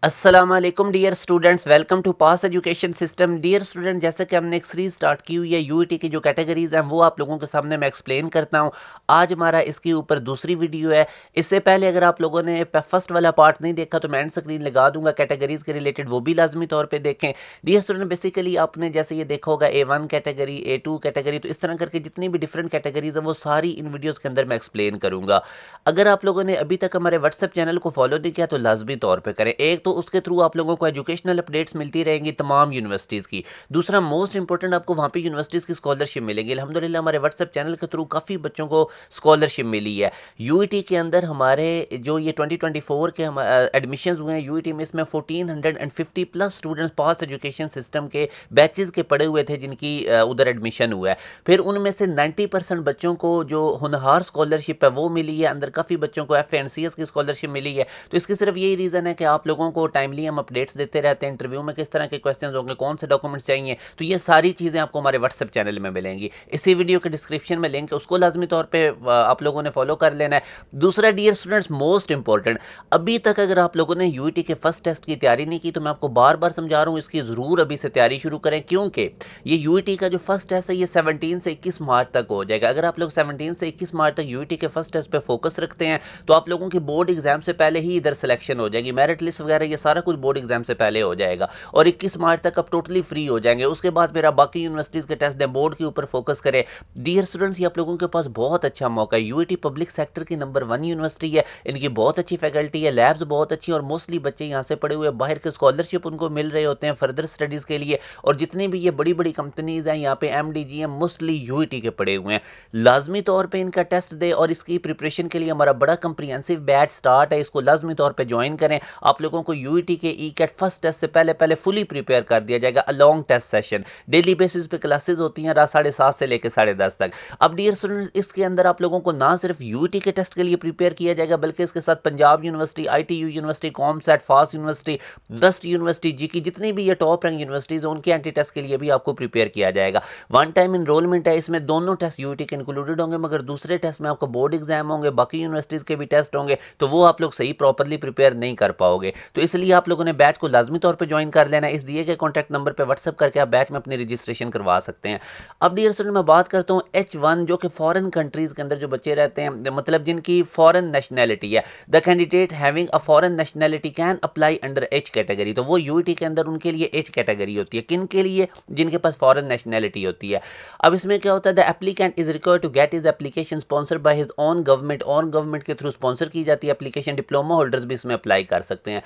अस्सलाम वालेकुम dear students, welcome to pass education system. Dear student, जैसे कि हमने एक सीरीज स्टार्ट की हुई है यूईटी की जो कैटेगरीज हैं वो आप लोगों के सामने मैं एक्सप्लेन करता हूं। आज हमारा इसके ऊपर दूसरी वीडियो है। इससे पहले अगर आप लोगों ने फर्स्ट वाला पार्ट नहीं देखा तो मैं एंड स्क्रीन लगा दूंगा कैटेगरीज के रिलेटेड, वो भी लाजमी तौर पर देखें। डियर स्टूडेंट, बेसिकली आपने जैसे ये देखा होगा A1 कैटेगरी, A2 कैटेगरी, तो इस तरह करके जितनी भी डिफरेंट कैटेगरीज हैं वो सारी इन वीडियोज़ के अंदर मैं एक्सप्लेन करूँगा। अगर आप लोगों ने अभी तक हमारे व्हाट्सएप चैनल को फॉलो नहीं किया तो लाजमी तौर पे करें। एक तो उसके थ्रू आप लोगों को एजुकेशनल अपडेट्स मिलती रहेंगी तमाम यूनिवर्सिटीज़ की। दूसरा मोस्ट इंपॉर्टेंट, आपको वहाँ पे यूनिवर्सिटीज़ की स्कॉलरशिप मिलेगी। अल्हम्दुलिल्लाह हमारे व्हाट्सएप चैनल के थ्रू काफ़ी बच्चों को स्कॉलरशिप मिली है। यूईटी के अंदर हमारे जो ये 2024 के हम एडमिशन हुए हैं यूईटी में, इसमें 1450 plus students pass education system के बैचेज के पढ़े हुए थे जिनकी उधर एडमिशन हुआ है। फिर उनमें से 90% बच्चों को जो होनहार स्कॉलरशिप है वो मिली है। अंदर काफ़ी बच्चों को FNCS की स्कॉलरशिप मिली है। तो इसकी सिर्फ यही रीज़न है कि आप लोगों को टाइमली हम अपडेट्स देते रहते हैं। इंटरव्यू में किस तरह के क्वेश्चंस होंगे, कौन से डॉक्यूमेंट्स चाहिए, तो ये सारी चीज़ें आपको हमारे व्हाट्सएप चैनल में मिलेंगी। इसी वीडियो के डिस्क्रिप्शन में लिंक है, उसको लाजमी तौर पर आप लोगों ने फॉलो कर लेना है। दूसरा डियर स्टूडेंट्स, मोस्ट इंपॉर्टेंट, अभी तक अगर आप लोगों ने यूईटी के फर्स्ट टेस्ट की तैयारी नहीं की तो मैं आपको बार बार समझा रहा हूँ इसकी ज़रूर अभी से तैयारी शुरू करें, क्योंकि ये यूईटी का जो फर्स्ट टेस्ट है ये 17 से 21 मार्च तक हो जाएगा। अगर आप लोग 17 से 21 मार्च तक यूईटी के फर्स्ट टेस्ट पे फोकस रखते हैं तो आप लोगों की बोर्ड एग्जाम से पहले ही इधर सिलेक्शन हो जाएगी। मेरिट लिस्ट वगैरह ये सारा कुछ बोर्ड एग्जाम से पहले हो जाएगा और 21 मार्च तक आप टोटली फ्री हो जाएंगे। उसके बाद फिर आप बाकी यूनिवर्सिटीज़ के टेस्ट दें, बोर्ड के ऊपर फोकस करें। डियर स्टूडेंट्स, ये आप लोगों के पास बहुत अच्छा मौका है। यूईटी पब्लिक सेक्टर की नंबर 1 यूनिवर्सिटी है। इनकी बहुत अच्छी फैकल्टी है, लैब्स बहुत अच्छी, और मोस्टली बच्चे यहाँ से पढ़े हुए बाहर के स्कॉलरशिप उनको मिल रहे होते हैं फर्दर स्टडीज़ के लिए। और जितनी भी ये बड़ी बड़ी कंपनीज हैं यहाँ पे MDGM मोस्टली यूईटी के पढ़े हुए हैं। लाजमी तौर पे इनका टेस्ट दे और इसकी प्रिपरेशन के लिए हमारा बड़ा कंप्रीहेंसिव बैच स्टार्ट है, इसको लाजमी तौर पे ज्वाइन करें। आप लोगों को यूईटी के ECAT फर्स्ट टेस्ट से पहले पहले फुली प्रिपेयर कर दिया जाएगा। Along test session daily basis पे क्लासेस होती हैं रात 7:30 से लेकर 10:30 तक। अब डियर स्टूडेंट्स, इसके अंदर आप लोगों को ना सिर्फ यूईटी के टेस्ट के लिए प्रिपेयर किया जाएगा बल्कि इसके साथ Punjab university, ITU university, COMSATS, fast university, dust university, जीकी, जितनी भी ये टॉप रैंक यूनिवर्सिटीज़ हैं उनके एंटी टेस्ट के लिए भी आपको प्रिपेयर किया जाएगा। वन टाइम इनरोलमेंट है, इसमें दोनों टेस्ट यूईटी के इंक्लूडेड होंगे, मगर दूसरे टेस्ट में आपको बोर्ड एग्जाम होंगे, बाकी यूनिवर्सिटीज़ के भी टेस्ट होंगे, तो वो आप लोग सही प्रॉपरली प्रिपेयर नहीं कर पाओगे। तो इसलिए आप लोगों ने बैच को लाजमी तौर पर ज्वाइन कर लेना है। इस दिए गए कॉन्टैक्ट नंबर पर व्हाट्सअप करके आप बैच में अपनी रजिस्ट्रेशन करवा सकते हैं। अब डियर स्टूडेंट, मैं बात करता हूँ H1 जो कि फॉरेन कंट्रीज़ के अंदर जो बच्चे रहते हैं, मतलब जिनकी फॉरेन नेशनैलिटी है। The candidate having a foreign nationality can apply under H category. तो वो यूईटी के अंदर उनके लिए H कैटेगरी होती है। किन के लिए? जिनके पास फॉरेन नेशनैलिटी होती है। अब इसमें क्या होता है, the applicant is required to get his application sponsored by his own government. Own government के थ्रू स्पॉन्सर की जाती है एप्लीकेशन। डिप्लोमा होल्डर्स भी इसमें अप्लाई कर सकते हैं।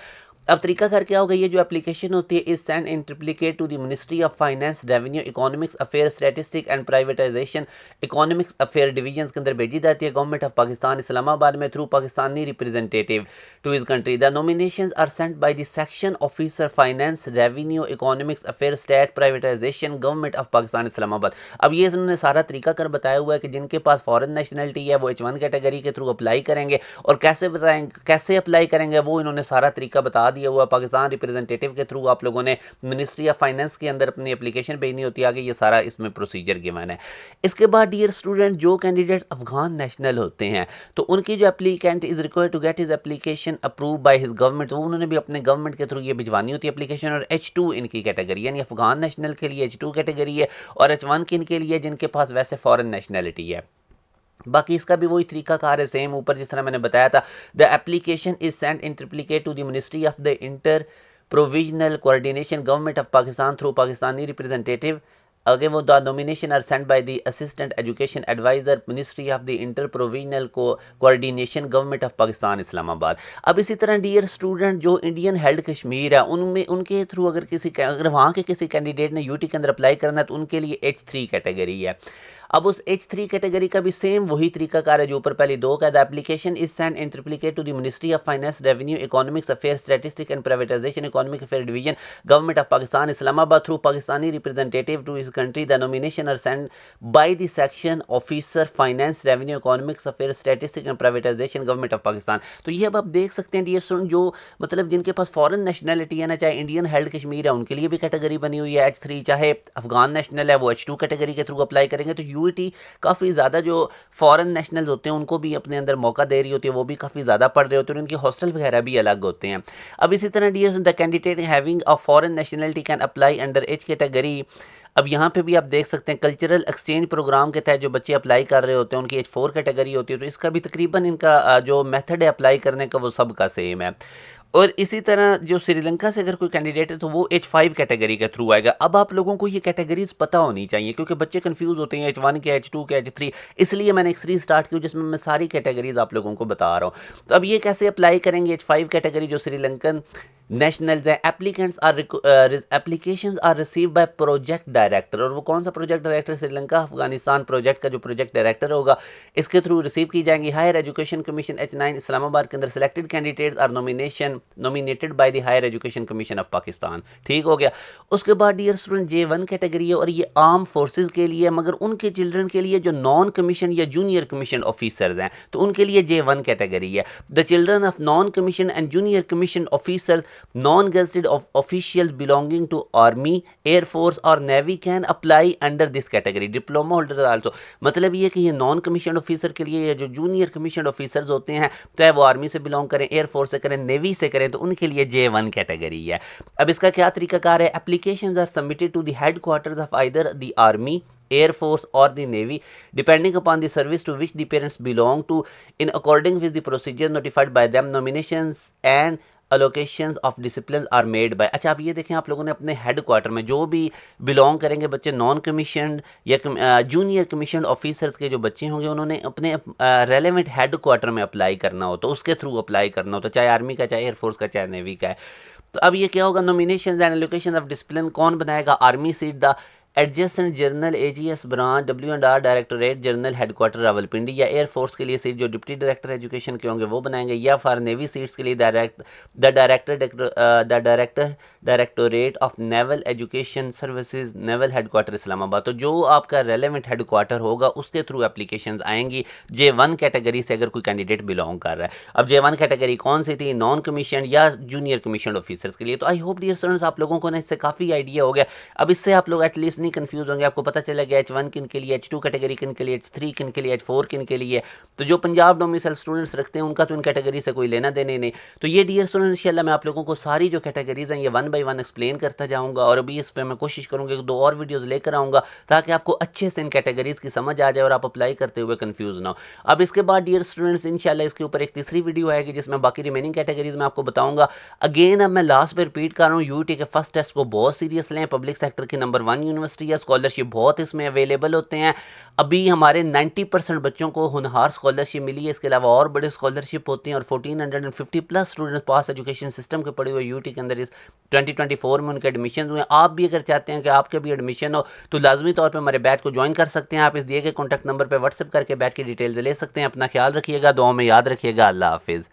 अब तरीका कर क्या होगा, ये जो एप्लीकेशन होती है is send in triplicate to the ministry of finance, revenue, economics affair, statistic and privatization, economics affair division के अंदर भेजी जाती है गवर्नमेंट ऑफ पाकिस्तान इस्लामाबाद में through Pakistani representative to his country. The nominations are sent by the section officer finance, revenue, economics affair, stat, privatization, government of Pakistan Islamabad. अब ये इन्होंने सारा तरीका कर बताया हुआ है कि जिनके पास फॉरेन नेशनलिटी है वो H1 कैटेगरी के थ्रू अप्लाई करेंगे, और कैसे बताएंगे, कैसे अप्लाई करेंगे वो इन्होंने सारा तरीका बता दिया हुआ। पाकिस्तान रिप्रेजेंटेटिव के थ्रू आप लोगों ने मिनिस्ट्री ऑफ फाइनेंस के अंदर अपनी एप्लीकेशन भेजनी होती है। आगे ये सारा इसमें प्रोसीजर गिवन है। इसके बाद डियर स्टूडेंट, जो कैंडिडेट अफगान नेशनल होते हैं तो उनकी जो applicant is required to get his application approve by his government, तो उन्होंने भी अपने गवर्नमेंट के थ्रू ये भिजवानी होती है एप्लीकेशन। और H2 इनकी कैटेगरी, यानी अफगान नेशनल के लिए H2 कैटेगरी है, और H1 किन के लिए, जिनके पास वैसे फॉरेन नेशनैलिटी है। बाकी इसका भी वही तरीका कार है सेम ऊपर जिस तरह मैंने बताया था। The application is sent in triplicate to the ministry of the inter provisional coordination, government of Pakistan through Pakistani representative. अगे वो the nomination are sent by the assistant education adviser, ministry of the inter provisional coordination, government of Pakistan Islamabad. अब इसी तरह dear student, जो Indian held Kashmir है उनमें उनके through अगर वहाँ के किसी कैंडिडेट ने यूटी के अंदर अप्लाई करना है तो उनके लिए H3 कैटेगरी है। अब उस H3 कैटेगरी का भी सेम वही तरीका कार है जो ऊपर पहले दो का। The application is send in triplicate to the ministry of finance, revenue, economics affair, statistic and privatization, economic affair division, government of Pakistan Islamabad through Pakistani representative to his country. The nomination are send by the section officer finance, revenue, economics affair, statistic and privatization, government of Pakistan. तो ये अब आप देख सकते हैं dear student, जो मतलब जिनके पास फॉरेन नेशनैलिटी है ना, चाहे इंडियन हेल्ड कश्मीर है उनके लिए भी कैटेगरी बनी हुई है H3, चाहे अफगान नेशनल है वो H2 कैटेगरी के थ्रू अप्लाई करेंगे। तो यूईटी काफ़ी ज़्यादा जो फॉरेन नेशनल्स होते हैं उनको भी अपने अंदर मौका दे रही होती है, वो भी काफ़ी ज़्यादा पढ़ रहे होते हैं और उनके हॉस्टल वगैरह भी अलग होते हैं। अब इसी तरह dear the candidate having a foreign nationality can apply under H category. अब यहाँ पे भी आप देख सकते हैं कल्चरल एक्सचेंज प्रोग्राम के तहत जो बच्चे अप्लाई कर रहे होते हैं उनकी एज 4 कैटेगरी होती है, तो इसका भी तकरीबन इनका जो मेथड है अप्लाई करने का वो सबका सेम है। और इसी तरह जो श्रीलंका से अगर कोई कैंडिडेट है तो वो H5 कैटेगरी के थ्रू आएगा। अब आप लोगों को ये कैटेगरीज पता होनी चाहिए क्योंकि बच्चे कंफ्यूज होते हैं H1 के, H2 के, H3, इसलिए मैंने एक सीरीज स्टार्ट की जिसमें मैं सारी कैटेगरीज आप लोगों को बता रहा हूँ। तो अब ये कैसे अप्लाई करेंगे H5 कैटेगरी जो श्रीलंकन नेशनल्स हैं, applications are receive by project director, और वो कौन सा project director, Sri Lanka Afghanistan project का जो प्रोजेक्ट डायरेक्टर होगा इसके थ्रू रिसीव की जाएंगी। Higher education commission H9 Islamabad के अंदर selected candidates are nominated by the higher education commission of Pakistan. ठीक हो गया। उसके बाद डियर स्टूडेंट J1 कैटेगरी है और ये आर्म फोर्सेज के लिए, मगर उनके चिल्ड्रन के लिए जो नॉन कमीशन या जूनियर कमीशन ऑफिसर्स हैं तो उनके लिए J1 कैटेगरी है। The children of non commission and junior commission officers non gazetted official belonging to army, air force और navy can apply under this category. Diploma holder also, मतलब ये कि ये नॉन कमीशन ऑफिसर के लिए, जो जूनियर कमीशन ऑफिसर्स होते हैं चाहे वो आर्मी से बिलोंग करें, एयरफोर्स से करें, नेवी से करें, तो उनके लिए J1 कैटेगरी है। अब इसका क्या तरीकाकार है, applications are submitted to the headquarters of either the army, Air Force or the Navy depending upon the service to which the parents belong to in according with the procedure notified by them. Nominations and allocations of disciplines are made by। अच्छा आप ये देखें, आप लोगों ने अपने head quarter में जो भी बिलोंग करेंगे बच्चे, नॉन कमीशन या जूनियर कमीशन ऑफिसर्स के जो बच्चे होंगे उन्होंने अपने रेलेवेंट हेड क्वार्टर में अप्लाई करना हो तो उसके थ्रू अप्लाई करना हो, तो चाहे आर्मी का, चाहे एयरफोर्स का, चाहे नेवी का है। तो अब ये क्या होगा, nomination and allocation of discipline कौन बनाएगा, army seat the adjacent general AGS branch W&R directorate general headquarter Rawalpindi, या एयरफोर्स के लिए सीट जो डिप्टी डायरेक्टर एजुकेशन के होंगे वो बनाएंगे, या फॉर नेवी सीट्स के लिए directorate of naval education services naval headquarter Islamabad. तो जो आपका रेलेवेंट हेडक्वार्टर होगा उसके थ्रू एप्लीकेशंस आएंगी J1 कैटेगरी से अगर कोई कैंडिडेट बिलोंग कर रहा है। अब J1 कैटेगरी कौन सी थी, नॉन कमीशन या जूनियर कमीशन ऑफिसर्स के लिए। तो आई होप डियर स्टूडेंट्स आप लोगों को ना इससे काफ़ी आइडिया हो गया। अब इससे आप लोग एटलीस्ट नहीं कंफ्यूज होंगे, आपको पता चलेगा H1 किन के लिए, H2 कैटेगरी किन के लिए, H3 किन के लिए, H4 किन के लिए। तो जो पंजाब डोमिसाइल स्टूडेंट्स रखते हैं उनका तो इन कैटेगरी से कोई लेना देने नहीं। तो ये डियर स्टूडेंट इंशाल्लाह मैं आप लोगों को सारी जो कैटेगरीज हैं ये 1 बाय 1 एक्सप्लेन करता जाऊंगा, और अभी इस पर मैं कोशिश करूंगा कि 2 और वीडियोज़ लेकर आऊँगा ताकि आपको अच्छे से इन कैटेगरीज की समझ आ जाए और आप अप्लाई करते हुए कन्फ्यूज़ ना हो। अब इसके बाद डियर स्टूडेंट्स इंशाल्लाह इसके ऊपर एक तीसरी वीडियो आएगी जिसमें बाकी रिमेनिंग कैटेगरीज में आपको बताऊँगा। अगेन अब मैं लास्ट पे रिपीट कर रहा हूँ, यूईटी के फर्स्ट टेस्ट को बहुत सीरियस लें, पब्लिक सेक्टर की नंबर 1 यूनिवर्सिटी है, स्कॉलरशिप बहुत इसमें अवेलेबल होते हैं। अभी हमारे 90% बच्चों को होनहार स्कॉलरशिप मिली है, इसके अलावा और बड़े स्कॉलरशिप होती हैं और 1450 plus students pass education system के पढ़े हुए यूटी के अंदर इस 2024 में उनके एडमिशन हुए। आप भी अगर चाहते हैं कि आपके भी एडमिशन हो तो लाजमी तौर पर हमारे बैच को ज्वाइन कर सकते हैं। आप इस दिए गए कॉन्टैक्ट नंबर पर व्हाट्सएप करके बैच की डिटेल्स ले सकते हैं। अपना ख्याल रखिएगा, दुआ में याद रखिएगा। अल्लाह हाफिज़।